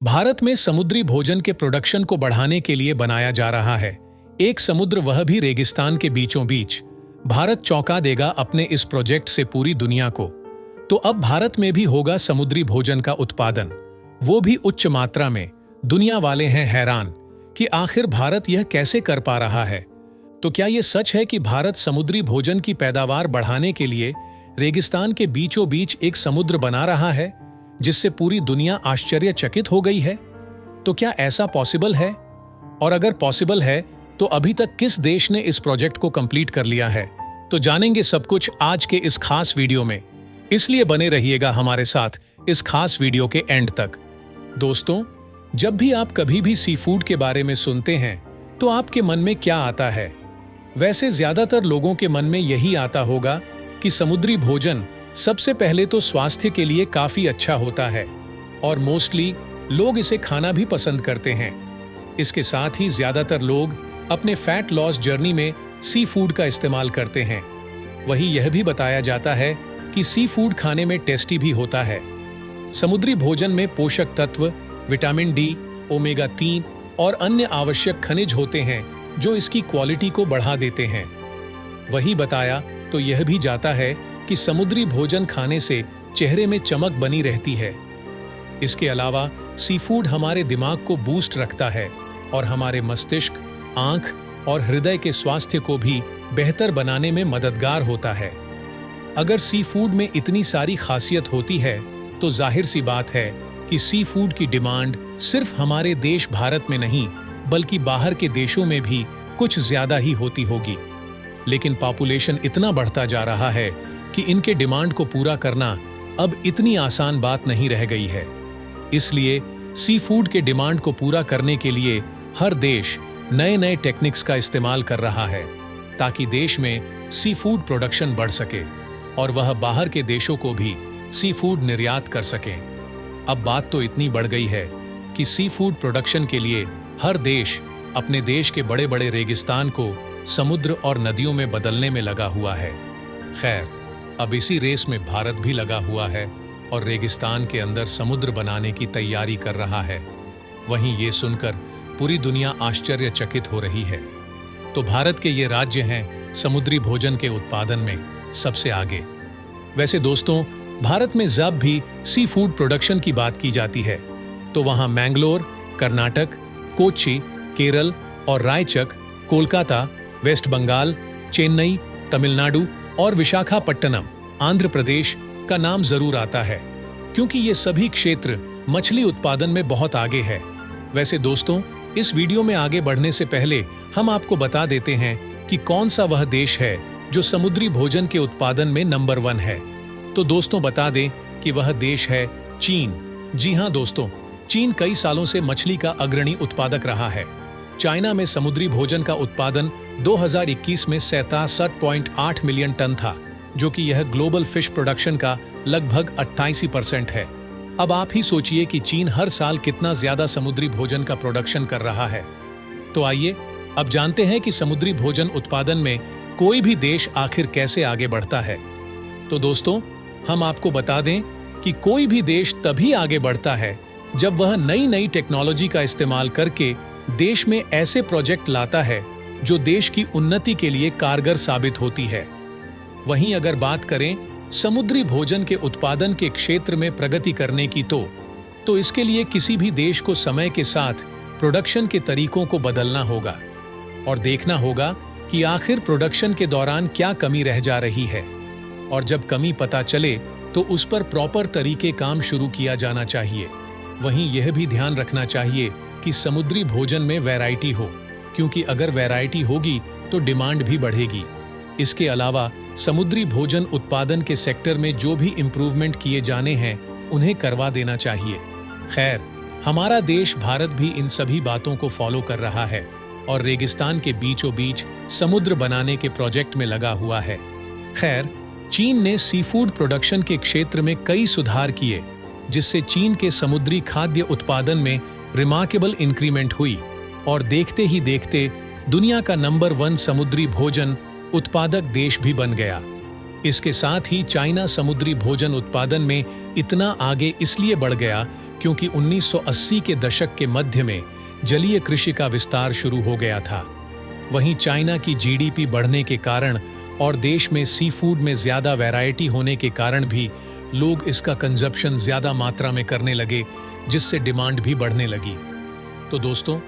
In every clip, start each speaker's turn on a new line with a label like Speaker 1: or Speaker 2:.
Speaker 1: भारत में समुद्री भोजन के प्रोडक्शन को बढ़ाने के लिए बनाया जा रहा है एक समुद्र, वह भी रेगिस्तान के बीचों बीच। भारत चौंका देगा अपने इस प्रोजेक्ट से पूरी दुनिया को। तो अब भारत में भी होगा समुद्री भोजन का उत्पादन, वो भी उच्च मात्रा में। दुनिया वाले हैं हैरान कि आखिर भारत यह कैसे कर पा रहा है। तो क्या ये सच है कि भारत समुद्री भोजन की पैदावार बढ़ाने के लिए रेगिस्तान के बीचों बीच एक समुद्र बना रहा है, जिससे पूरी दुनिया आश्चर्यचकित हो गई है? तो क्या ऐसा पॉसिबल है? और अगर पॉसिबल है तो अभी तक किस देश ने इस प्रोजेक्ट को कंप्लीट कर लिया है? तो जानेंगे सब कुछ आज के इस खास वीडियो में, इसलिए बने रहिएगा हमारे साथ इस खास वीडियो के एंड तक। दोस्तों, जब भी आप कभी भी सी फूड के बारे में सुनते हैं तो आपके मन में क्या आता है? वैसे ज्यादातर लोगों के मन में यही आता होगा कि समुद्री भोजन सबसे पहले तो स्वास्थ्य के लिए काफी अच्छा होता है और मोस्टली लोग इसे खाना भी पसंद करते हैं। इसके साथ ही ज्यादातर लोग अपने फैट लॉस जर्नी में सी फूड का इस्तेमाल करते हैं। वहीं यह भी बताया जाता है कि सी फूड खाने में टेस्टी भी होता है। समुद्री भोजन में पोषक तत्व, विटामिन डी, ओमेगा 3 और अन्य आवश्यक खनिज होते हैं जो इसकी क्वालिटी को बढ़ा देते हैं। वही बताया तो यह भी जाता है कि समुद्री भोजन खाने से चेहरे में चमक बनी रहती है। इसके अलावा सी फूड हमारे दिमाग को बूस्ट रखता है और हमारे मस्तिष्क, आंख और हृदय के स्वास्थ्य को भी बेहतर बनाने में मददगार होता है। अगर सी फूड में इतनी सारी खासियत होती है तो जाहिर सी बात है कि सी फूड की डिमांड सिर्फ हमारे देश भारत में नहीं बल्कि बाहर के देशों में भी कुछ ज्यादा ही होती होगी। लेकिन पॉपुलेशन इतना बढ़ता जा रहा है कि इनके डिमांड को पूरा करना अब इतनी आसान बात नहीं रह गई है। इसलिए सी फूड के डिमांड को पूरा करने के लिए हर देश नए नए टेक्निक्स का इस्तेमाल कर रहा है ताकि देश में सी फूड प्रोडक्शन बढ़ सके और वह बाहर के देशों को भी सी फूड निर्यात कर सकें। अब बात तो इतनी बढ़ गई है कि सी फूड प्रोडक्शन के लिए हर देश अपने देश के बड़े बड़े रेगिस्तान को समुद्र और नदियों में बदलने में लगा हुआ है। खैर, अब इसी रेस में भारत भी लगा हुआ है और रेगिस्तान के अंदर समुद्र बनाने की तैयारी कर रहा है। वहीं ये सुनकर पूरी दुनिया आश्चर्यचकित हो रही है। तो भारत के ये राज्य हैं समुद्री भोजन के उत्पादन में सबसे आगे। वैसे दोस्तों, भारत में जब भी सी फूड प्रोडक्शन की बात की जाती है तो वहां मैंगलोर, कर्नाटक, कोच्चि, केरल और रायचक, कोलकाता, वेस्ट बंगाल, चेन्नई, तमिलनाडु और विशाखापट्टनम, आंध्र प्रदेश का नाम जरूर आता है, क्योंकि ये सभी क्षेत्र मछली उत्पादन में बहुत आगे है। वैसे दोस्तों, इस वीडियो में आगे बढ़ने से पहले हम आपको बता देते हैं कि कौन सा वह देश है जो समुद्री भोजन के उत्पादन में नंबर 1 है। तो दोस्तों, बता दें कि वह देश है चीन। जी हाँ दोस्तों, चीन कई सालों से मछली का अग्रणी उत्पादक रहा है। चाइना में समुद्री भोजन का उत्पादन 2021 में 67.8 मिलियन टन था, जो कि यह ग्लोबल फिश प्रोडक्शन का लगभग 88% है। अब आप ही सोचिए कि चीन हर साल कितना ज्यादा समुद्री भोजन का प्रोडक्शन कर रहा है। तो आइए अब जानते हैं कि समुद्री भोजन उत्पादन में कोई भी देश आखिर कैसे आगे बढ़ता है। तो दोस्तों, हम आपको बता दें कि कोई भी देश तभी आगे बढ़ता है जब वह नई नई टेक्नोलॉजी का इस्तेमाल करके देश में ऐसे प्रोजेक्ट लाता है जो देश की उन्नति के लिए कारगर साबित होती है। वहीं अगर बात करें समुद्री भोजन के उत्पादन के क्षेत्र में प्रगति करने की तो इसके लिए किसी भी देश को समय के साथ प्रोडक्शन के तरीकों को बदलना होगा और देखना होगा कि आखिर प्रोडक्शन के दौरान क्या कमी रह जा रही है, और जब कमी पता चले तो उस पर प्रॉपर तरीके काम शुरू किया जाना चाहिए। वहीं यह भी ध्यान रखना चाहिए कि समुद्री भोजन में वैरायटी हो, क्योंकि अगर वैरायटी होगी तो डिमांड भी बढ़ेगी। इसके अलावा समुद्री भोजन उत्पादन के सेक्टर में जो भी इम्प्रूवमेंट किए जाने हैं उन्हें करवा देना चाहिए। खैर, हमारा देश भारत भी इन सभी बातों को फॉलो कर रहा है और रेगिस्तान के बीचों बीच समुद्र बनाने के प्रोजेक्ट में लगा हुआ है। खैर, चीन ने सी फूड प्रोडक्शन के क्षेत्र में कई सुधार किए, जिससे चीन के समुद्री खाद्य उत्पादन में रिमार्केबल इंक्रीमेंट हुई और देखते ही देखते दुनिया का नंबर 1 समुद्री भोजन उत्पादक देश भी बन गया। इसके साथ ही चाइना समुद्री भोजन उत्पादन में इतना आगे इसलिए बढ़ गया क्योंकि 1980 के दशक के मध्य में जलीय कृषि का विस्तार शुरू हो गया था। वहीं चाइना की जीडीपी बढ़ने के कारण और देश में सी फूड में ज्यादा वैरायटी होने के कारण भी लोग इसका कंजप्शन ज्यादा मात्रा में करने लगे, जिससे डिमांड भी बढ़ने लगी। तो दोस्तों,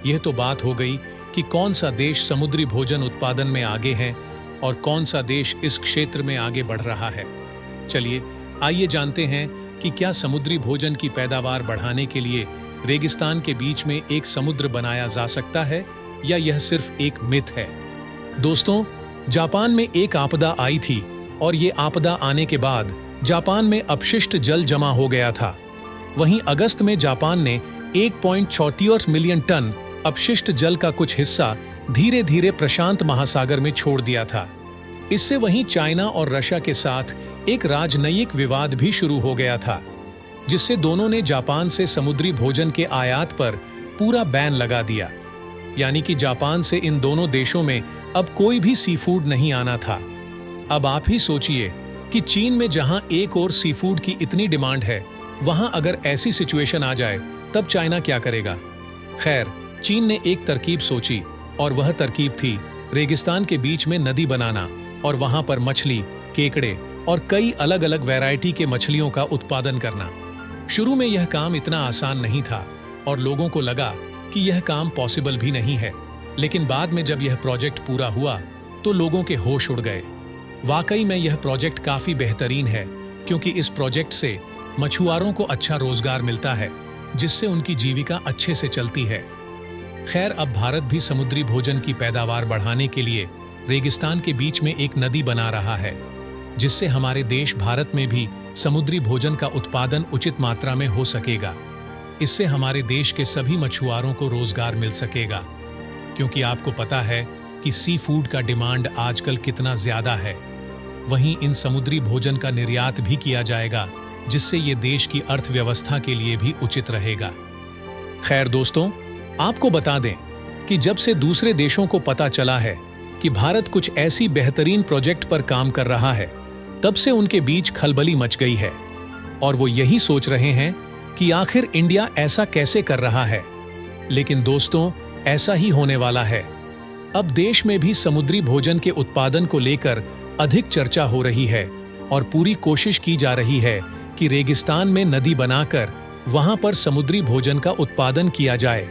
Speaker 1: यह तो बात हो गई कि कौन सा देश समुद्री भोजन उत्पादन में आगे है और कौन सा देश इस क्षेत्र में आगे बढ़ रहा है। चलिए आइए जानते हैं कि क्या समुद्री भोजन की पैदावार बढ़ाने के लिए रेगिस्तान के बीच में एक समुद्र बनाया जा सकता है या यह सिर्फ एक मिथ है। दोस्तों, जापान में एक आपदा आई थी और ये आपदा आने के बाद जापान में अपशिष्ट जल जमा हो गया था। वहीं अगस्त में जापान ने 1.34 मिलियन टन अपशिष्ट जल का कुछ हिस्सा धीरे धीरे प्रशांत महासागर में छोड़ दिया था। इससे वहीं चाइना और रशिया के साथ एक राजनयिक विवाद भी शुरू हो गया था, जिससे दोनों ने जापान से समुद्री भोजन के आयात पर पूरा बैन लगा दिया। यानी कि जापान से इन दोनों देशों में अब कोई भी सी फूड नहीं आना था। अब आप ही सोचिए कि चीन में जहां एक और सी फूड की इतनी डिमांड है, वहां अगर ऐसी सिचुएशन आ जाए तब चाइना क्या करेगा। खैर, चीन ने एक तरकीब सोची और वह तरकीब थी रेगिस्तान के बीच में नदी बनाना और वहां पर मछली, केकड़े और कई अलग अलग वैरायटी के मछलियों का उत्पादन करना। शुरू में यह काम इतना आसान नहीं था और लोगों को लगा कि यह काम पॉसिबल भी नहीं है, लेकिन बाद में जब यह प्रोजेक्ट पूरा हुआ तो लोगों के होश उड़ गए। वाकई में यह प्रोजेक्ट काफी बेहतरीन है, क्योंकि इस प्रोजेक्ट से मछुआरों को अच्छा रोजगार मिलता है, जिससे उनकी जीविका अच्छे से चलती है। खैर, अब भारत भी समुद्री भोजन की पैदावार बढ़ाने के लिए रेगिस्तान के बीच में एक नदी बना रहा है, जिससे हमारे देश भारत में भी समुद्री भोजन का उत्पादन उचित मात्रा में हो सकेगा। इससे हमारे देश के सभी मछुआरों को रोजगार मिल सकेगा, क्योंकि आपको पता है कि सी फूड का डिमांड आजकल कितना ज्यादा है। वहीं इन समुद्री भोजन का निर्यात भी किया जाएगा, जिससे ये देश की अर्थव्यवस्था के लिए भी उचित रहेगा। खैर दोस्तों, आपको बता दें कि जब से दूसरे देशों को पता चला है कि भारत कुछ ऐसी बेहतरीन प्रोजेक्ट पर काम कर रहा है, तब से उनके बीच खलबली मच गई है और वो यही सोच रहे हैं कि आखिर इंडिया ऐसा कैसे कर रहा है। लेकिन दोस्तों, ऐसा ही होने वाला है। अब देश में भी समुद्री भोजन के उत्पादन को लेकर अधिक चर्चा हो रही है और पूरी कोशिश की जा रही है कि रेगिस्तान में नदी बनाकर वहां पर समुद्री भोजन का उत्पादन किया जाए।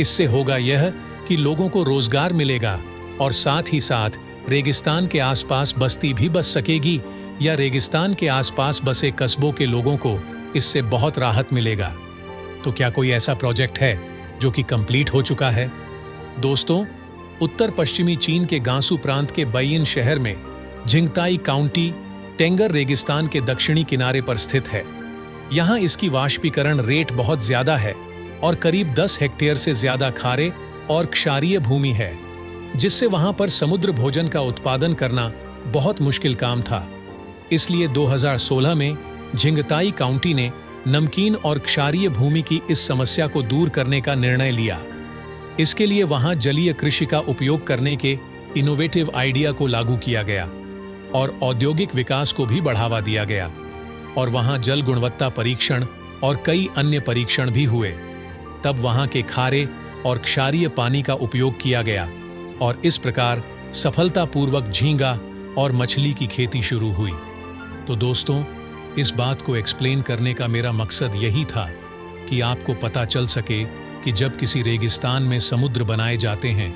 Speaker 1: इससे होगा यह कि लोगों को रोजगार मिलेगा और साथ ही साथ रेगिस्तान के आसपास बस्ती भी बस सकेगी, या रेगिस्तान के आसपास बसे कस्बों के लोगों को इससे बहुत राहत मिलेगा। तो क्या कोई ऐसा प्रोजेक्ट है जो कि कंप्लीट हो चुका है? दोस्तों, उत्तर पश्चिमी चीन के गांसू प्रांत के बैयिन शहर में जिंगताई काउंटी टेंगर रेगिस्तान के दक्षिणी किनारे पर स्थित है। यहाँ इसकी वाष्पीकरण रेट बहुत ज्यादा है और करीब 10 हेक्टेयर से ज्यादा खारे और क्षारीय भूमि है, जिससे वहां पर समुद्र भोजन का उत्पादन करना बहुत मुश्किल काम था। इसलिए 2016 में झिंगताई काउंटी ने नमकीन और क्षारीय भूमि की इस समस्या को दूर करने का निर्णय लिया। इसके लिए वहां जलीय कृषि का उपयोग करने के इनोवेटिव आइडिया को लागू किया गया और औद्योगिक विकास को भी बढ़ावा दिया गया, और वहां जल गुणवत्ता परीक्षण और कई अन्य परीक्षण भी हुए। तब वहां के खारे और क्षारीय पानी का उपयोग किया गया और इस प्रकार सफलतापूर्वक झींगा और मछली की खेती शुरू हुई। तो दोस्तों, इस बात को एक्सप्लेन करने का मेरा मकसद यही था कि आपको पता चल सके कि जब किसी रेगिस्तान में समुद्र बनाए जाते हैं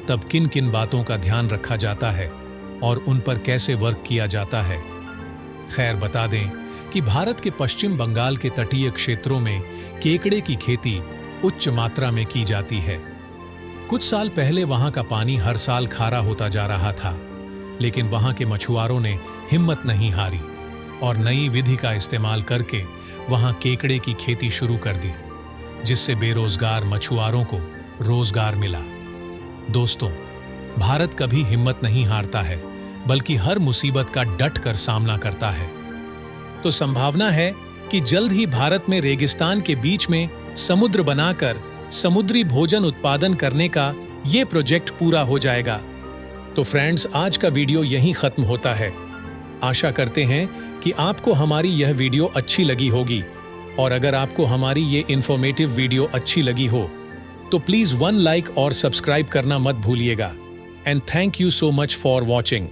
Speaker 1: तब किन किन बातों का ध्यान रखा जाता है और उन पर कैसे वर्क किया जाता है। खैर, बता दें कि भारत के पश्चिम बंगाल के तटीय क्षेत्रों में केकड़े की खेती उच्च मात्रा में की जाती है। कुछ साल पहले वहां का पानी हर साल खारा होता जा रहा था, लेकिन वहां के मछुआरों ने हिम्मत नहीं हारी और नई विधि का इस्तेमाल करके वहां केकड़े की खेती शुरू कर दी, जिससे बेरोजगार मछुआरों को रोजगार मिला। दोस्तों, भारत कभी हिम्मत नहीं हारता है, बल्कि हर मुसीबत का डट कर सामना करता है। तो संभावना है कि जल्द ही भारत में रेगिस्तान के बीच में समुद्र बनाकर समुद्री भोजन उत्पादन करने का ये प्रोजेक्ट पूरा हो जाएगा। तो फ्रेंड्स, आज का वीडियो यहीं खत्म होता है। आशा करते हैं कि आपको हमारी यह वीडियो अच्छी लगी होगी, और अगर आपको हमारी ये इन्फॉर्मेटिव वीडियो अच्छी लगी हो तो प्लीज 1 लाइक और सब्सक्राइब करना मत भूलिएगा। And thank you so much for watching.